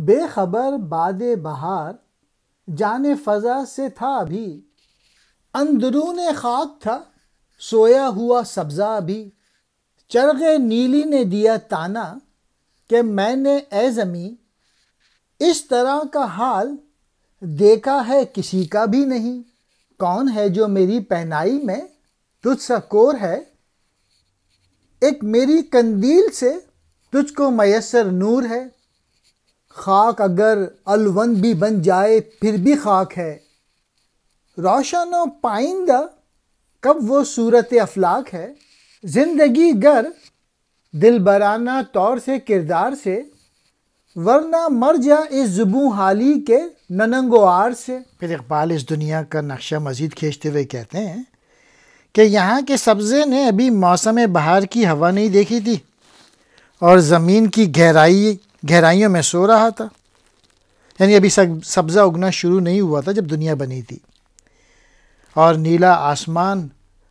بے خبر باد بہار جان فضا سے تھا ابھی، اندرون خاک تھا سویا ہوا سبزہ ابھی۔ چرغ نیلی نے دیا تانا کہ میں نے اے زمیں اس طرح کا حال دیکھا ہے کسی کا بھی نہیں۔ کون ہے جو میری پہنائی میں تجھ سا کور ہے، ایک میری قندیل سے تجھ کو میسر نور ہے۔ خاک اگر الوند بھی بن جائے پھر بھی خاک ہے، روشن و پائندہ کب وہ صورت افلاک ہے۔ زندگی گر دل برانہ طور سے کردار سے، ورنہ مر جا اس زبوں حالی کے ننگ و عار سے۔ پھر اقبال اس دنیا کا نقشہ مزید کھینچتے ہوئے کہتے ہیں کہ یہاں کے سبزے نے ابھی موسم بہار کی ہوا نہیں دیکھی تھی اور زمین کی گہرائیوں میں سو رہا تھا، یعنی ابھی سبزہ اگنا شروع نہیں ہوا تھا جب دنیا بنی تھی، اور نیلا آسمان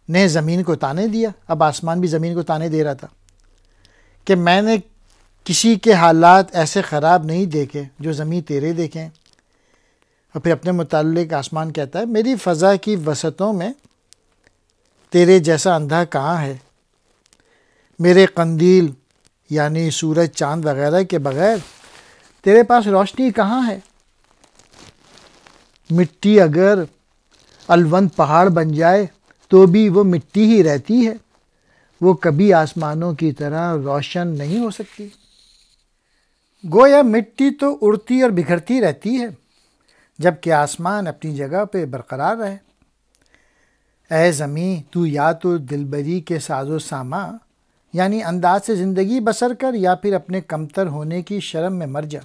نے زمین کو تانے دیا۔ اب آسمان بھی زمین کو تانے دے رہا تھا کہ میں نے کسی کے حالات ایسے خراب نہیں دیکھے جو زمین تیرے دیکھیں۔ اور پھر اپنے متعلق آسمان کہتا ہے میری فضا کی وسعتوں میں تیرے جیسا اندھا کہاں ہے، میرے قندیل یعنی سورج چاند وغیرہ کے بغیر تیرے پاس روشنی کہاں ہے۔ مٹی اگر الوند پہاڑ بن جائے تو بھی وہ مٹی ہی رہتی ہے، وہ کبھی آسمانوں کی طرح روشن نہیں ہو سکتی۔ گویا مٹی تو اڑتی اور بکھرتی رہتی ہے جبکہ آسمان اپنی جگہ پہ برقرار رہے۔ اے زمیں تو یا تو دلبری کے ساز و ساما یعنی انداز سے زندگی بسر کر، یا پھر اپنے کمتر ہونے کی شرم میں مر جا۔